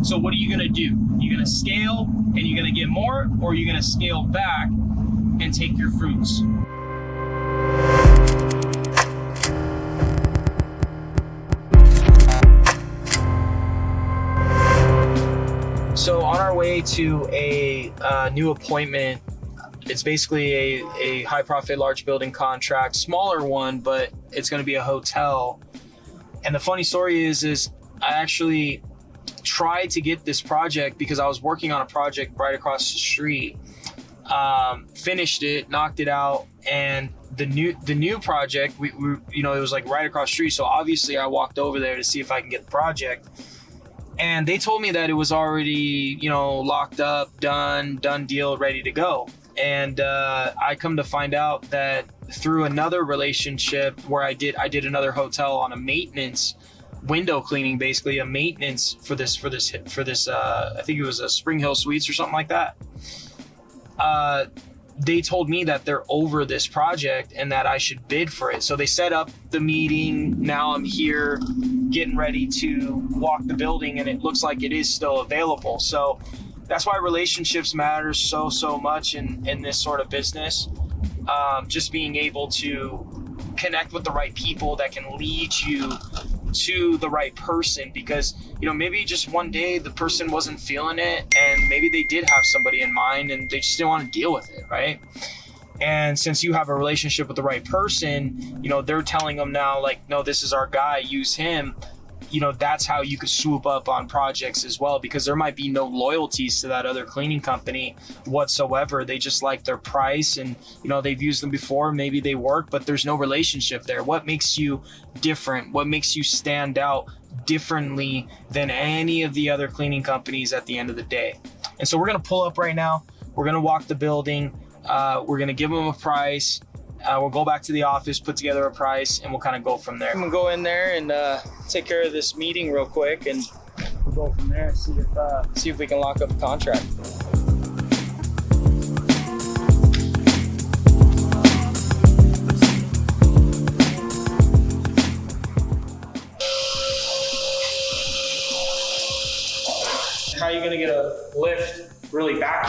So what are you gonna do? You're gonna scale and you're gonna get more, or you're gonna scale back and take your fruits. So on our way to a new appointment, it's basically a high profit, large building contract, smaller one, but it's going to be a hotel. And the funny story is I actually tried to get this project because I was working on a project right across the street. Finished it, knocked it out, and the new project, we it was like right across the street. So obviously I walked over there to see if I can get the project. And they told me that it was already, locked up, done deal, ready to go. And I come to find out that through another relationship where I did another hotel on a maintenance, window cleaning, basically a maintenance for this I think it was a Spring Hill Suites or something like that. They told me that they're over this project and that I should bid for it. So they set up the meeting. Now I'm here getting ready to walk the building, and it looks like it is still available. So that's why relationships matter so much in this sort of business. Just being able to connect with the right people that can lead you to the right person, because maybe just one day the person wasn't feeling it, and maybe they did have somebody in mind and they just didn't want to deal with it, right? And since you have a relationship with the right person, they're telling them now, like, no, this is our guy, use him. That's how you could swoop up on projects as well, because there might be no loyalties to that other cleaning company whatsoever. They just like their price, and they've used them before, maybe they work, but there's no relationship there. What makes you different? What makes you stand out differently than any of the other cleaning companies at the end of the day? And so we're going to pull up right now. We're going to walk the building. We're going to give them a price. We'll go back to the office, put together a price, and we'll kind of go from there. I'm going to go in there and take care of this meeting real quick, and we'll go from there and see if we can lock up a contract. How are you going to get a lift really back?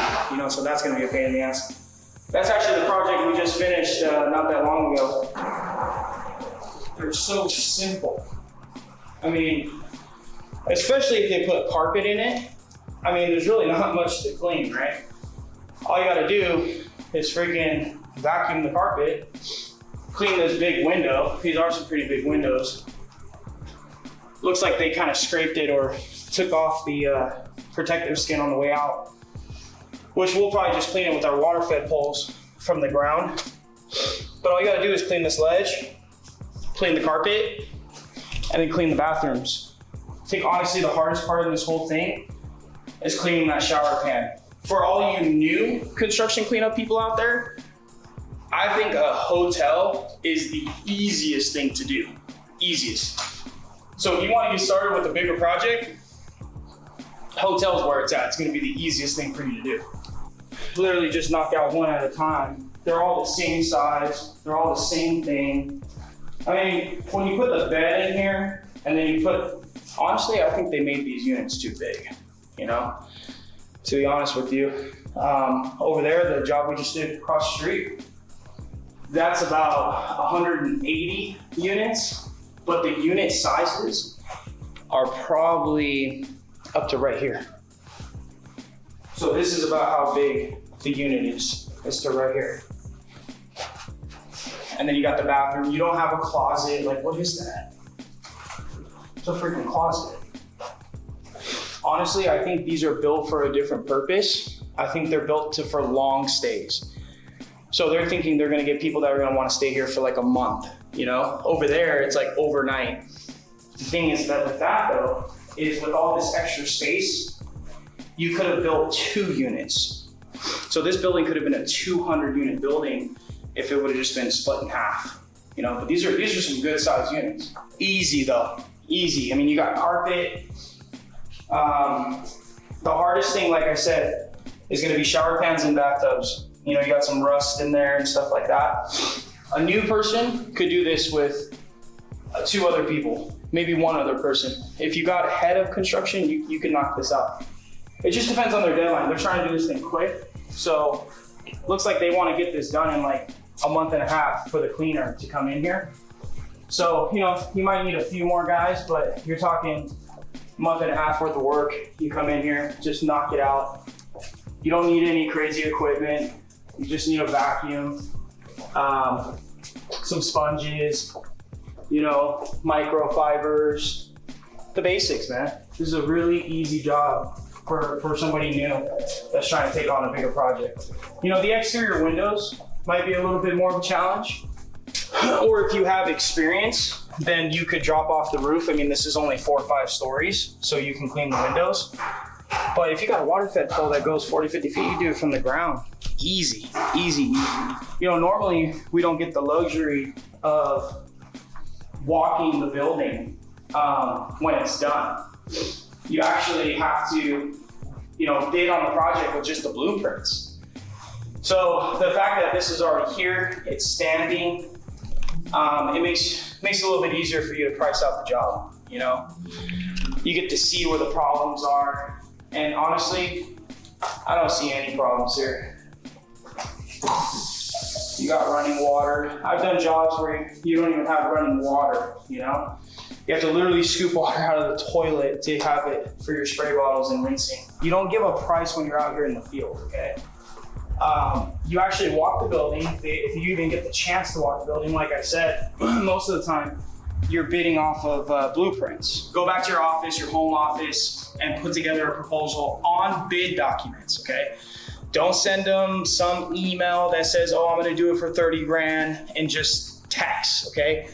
So that's going to be a pain in the ass. That's actually the project we just finished not that long ago. They're so simple. I mean, especially if they put carpet in it. I mean, there's really not much to clean, right? All you gotta do is freaking vacuum the carpet, clean this big window. These are some pretty big windows. Looks like they kind of scraped it or took off the protective skin on the way out, which we'll probably just clean it with our water fed poles from the ground. But all you gotta do is clean this ledge, clean the carpet, and then clean the bathrooms. I think honestly the hardest part of this whole thing is cleaning that shower pan. For all you new construction cleanup people out there, I think a hotel is the easiest thing to do, easiest. So if you wanna get started with a bigger project, hotel's where it's at. It's gonna be the easiest thing for you to do. Literally just knock out one at a time. They're all the same size. They're all the same thing. I mean, when you put the bed in here, and then you put, honestly, I think they made these units too big, to be honest with you. Over there, the job we just did across the street, that's about 180 units, but the unit sizes are probably up to right here. So this is about how big the unit is. It's to right here. And then you got the bathroom. You don't have a closet. Like, what is that? It's a freaking closet. Honestly, I think these are built for a different purpose. I think they're built for long stays. So they're thinking they're gonna get people that are gonna wanna stay here for like a month, Over there, it's like overnight. The thing is that with that though, is with all this extra space, you could have built 2 units. So this building could have been a 200 unit building if it would have just been split in half, But these are some good sized units. Easy though, easy. I mean, you got carpet. The hardest thing, like I said, is gonna be shower pans and bathtubs. You got some rust in there and stuff like that. A new person could do this with 2 other people, maybe one other person. If you got ahead of construction, you can knock this out. It just depends on their deadline. They're trying to do this thing quick. So looks like they want to get this done in like a month and a half for the cleaner to come in here. So, you know, you might need a few more guys, but you're talking a month and a half worth of work. You come in here, just knock it out. You don't need any crazy equipment. You just need a vacuum, some sponges, you know, microfibers, the basics, man. This is a really easy job for somebody new that's trying to take on a bigger project. You know, the exterior windows might be a little bit more of a challenge. Or if you have experience, then you could drop off the roof. I mean, this is only 4 or 5 stories, so you can clean the windows. But if you got a water fed pole that goes 40, 50 feet, you do it from the ground. Easy, easy, easy. You know, normally we don't get the luxury of walking the building when it's done. You actually have to, you know, bid on the project with just the blueprints. So the fact that this is already here, it's standing, it makes it a little bit easier for you to price out the job, you know? You get to see where the problems are, and honestly, I don't see any problems here. You got running water. I've done jobs where you don't even have running water, you know? You have to literally scoop water out of the toilet to have it for your spray bottles and rinsing. You don't give a price when you're out here in the field, okay? You actually walk the building. If you even get the chance to walk the building, like I said, most of the time, you're bidding off of blueprints. Go back to your office, your home office, and put together a proposal on bid documents, okay? Don't send them some email that says, oh, I'm gonna do it for 30 grand and just text, okay?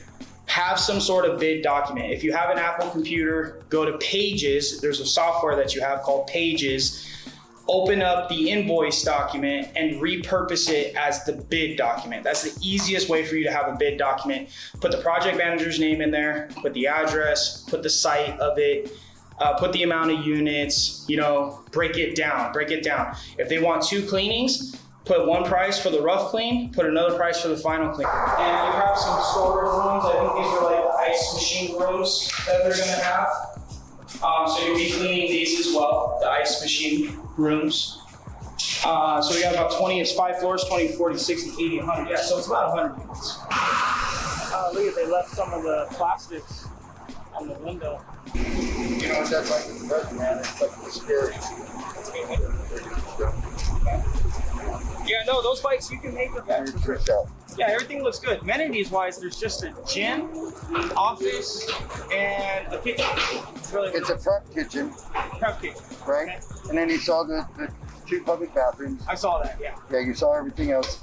Have some sort of bid document. If you have an Apple computer, go to Pages. There's a software that you have called Pages. Open up the invoice document and repurpose it as the bid document. That's the easiest way for you to have a bid document. Put the project manager's name in there, put the address, put the site of it, put the amount of units, you know, break it down. If they want 2 cleanings, put one price for the rough clean, put another price for the final clean. And you have some storage rooms. I think these are like the ice machine rooms that they're gonna have. So you'll be cleaning these as well, the ice machine rooms. So we got about 20, it's 5 floors, 20, 40, 60, 80, 100. Yeah, so it's about 100 units. Look at, they left some of the plastics on the window. You know what that's like in the present, man? It's like scary. Yeah, no, those bikes you can make them back for free. Yeah, everything looks good. Amenities wise, there's just a gym, office, and a kitchen. It's a prep kitchen. Prep kitchen. Right? Okay. And then you saw the 2 public bathrooms. I saw that, yeah. Yeah, you saw everything else.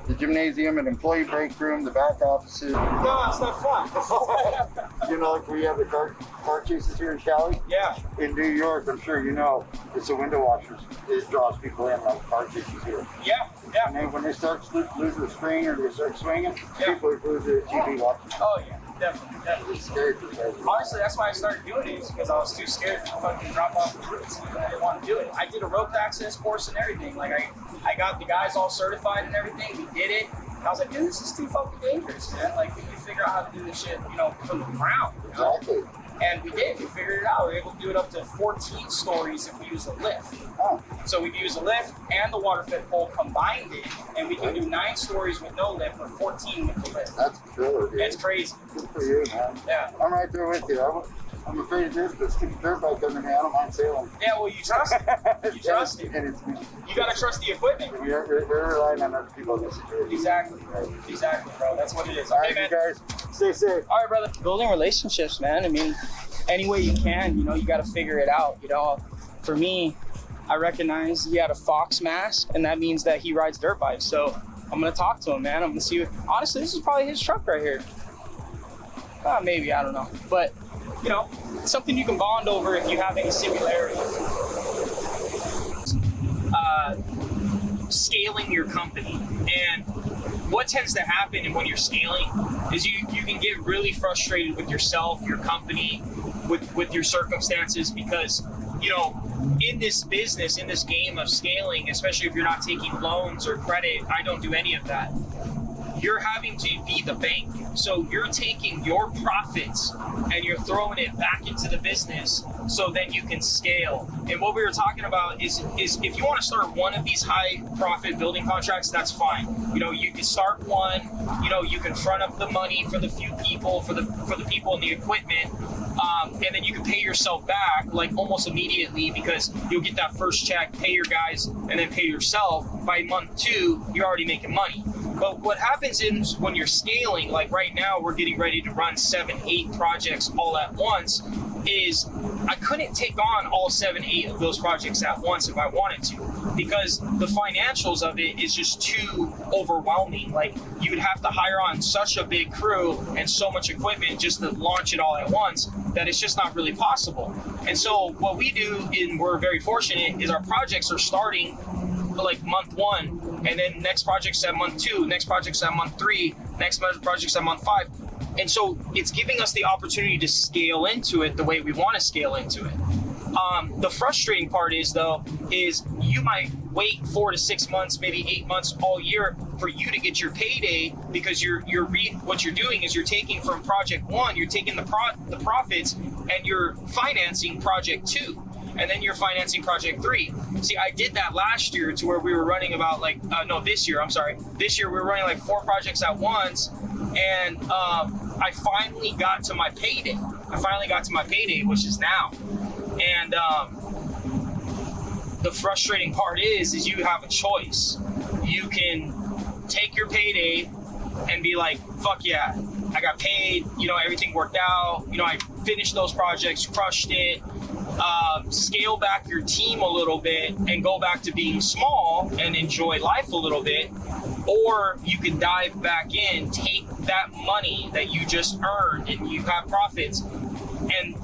The gymnasium, an employee break room, the back offices. No, it's not fun. You know, like we have the car chases here in Cali? Yeah. In New York, I'm sure you know, it's the window washers. It draws people in like car chases here. Yeah, yeah. And then when they start losing the screen or they start swinging, Yeah. people lose their TV watching. Oh, yeah. Definitely. It's scary for them. Honestly, that's why I started doing it, is because I was too scared to fucking drop off the roots. I didn't want to do it. I did a rope access course and everything. Like, I got the guys all certified and everything. We did it. And I was like, dude, this is too fucking dangerous, man. Like, we need to figure out how to do this shit, you know, from the ground. You know? Exactly. And we did. We figured it out. We were able to do it up to 14 stories if we use a lift. Oh. So we use a lift and the water fed pole combined it, and we can do 9 stories with no lift or 14 with the lift. That's killer, dude. It's crazy. Good for you, man. Yeah. I'm right there with you. I'm afraid of this, but stick a dirt bike under me. I don't mind sailing. Yeah, well, you trust it. You trust it. And it's me. You gotta trust the equipment. We're relying on other people to secure. Exactly. Exactly, bro. That's what it is. All Okay, right, man. you guys, stay safe. All right, brother. Building relationships, man. I mean, any way you can, you know, you gotta figure it out. You know, for me, I recognize he had a Fox mask, and that means that he rides dirt bikes. So I'm gonna talk to him, man. I'm gonna see. Honestly, this is probably his truck right here. Maybe, I don't know. But, you know, it's something you can bond over if you have any similarities. Scaling your company. And what tends to happen when you're scaling is you can get really frustrated with yourself, your company, with your circumstances, because, you know, in this business, in this game of scaling, especially if you're not taking loans or credit, I don't do any of that. you're having to be the bank. So you're taking your profits and you're throwing it back into the business so then you can scale. And what we were talking about is if you want to start one of these high profit building contracts, that's fine. You know, you can start one, you know, you can front up the money for the few people, for the people and the equipment. And then you can pay yourself back like almost immediately, because you'll get that first check, pay your guys, and then pay yourself. By month 2, you're already making money. But what happens is when you're scaling, like right now, we're getting ready to run 7, 8 projects all at once, is I couldn't take on all 7, 8 of those projects at once if I wanted to, because the financials of it is just too overwhelming. Like, you would have to hire on such a big crew and so much equipment just to launch it all at once that it's just not really possible. And so what we do, and we're very fortunate, is our projects are starting like month 1, and then next project's at month 2, next project's at month 3, next project's at month 5. And so it's giving us the opportunity to scale into it the way we want to scale into it. The frustrating part is, though, is you might wait 4 to 6 months, maybe 8 months, all year for you to get your payday, because what you're doing is you're taking from project 1, you're taking the profits and you're financing project 2. And then you're financing project 3. See, I did that last year to where we were running about this year we were running like 4 projects at once. And I finally got to my payday. Which is now. And the frustrating part is you have a choice. You can take your payday and be like, fuck yeah, I got paid, you know, everything worked out, you know, I finished those projects, crushed it. Scale back your team a little bit and go back to being small and enjoy life a little bit. Or you can dive back in, take that money that you just earned and you have profits, and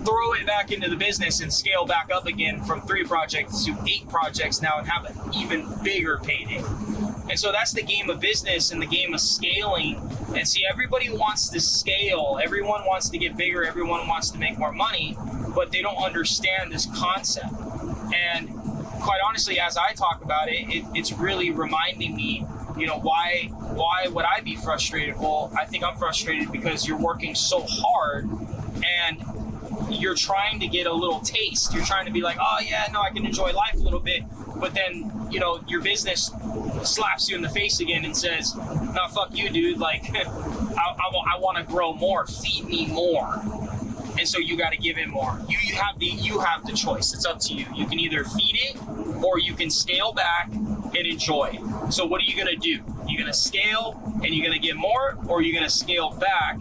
throw it back into the business and scale back up again from 3 projects to 8 projects now and have an even bigger payday. And so that's the game of business and the game of scaling. And see, everybody wants to scale. Everyone wants to get bigger. Everyone wants to make more money, but they don't understand this concept. And quite honestly, as I talk about it, it's really reminding me, you know, why would I be frustrated? Well, I think I'm frustrated because you're working so hard and you're trying to get a little taste. You're trying to be like, oh yeah, no, I can enjoy life a little bit. But then, you know, your business slaps you in the face again and says, no, fuck you, dude. Like, I want to grow more. Feed me more. And so you got to give it more. You have the choice. It's up to you. You can either feed it or you can scale back and enjoy it. So what are you going to do? You're going to scale and you're going to get more, or you're going to scale back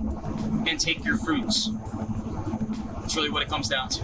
and take your fruits. That's really what it comes down to.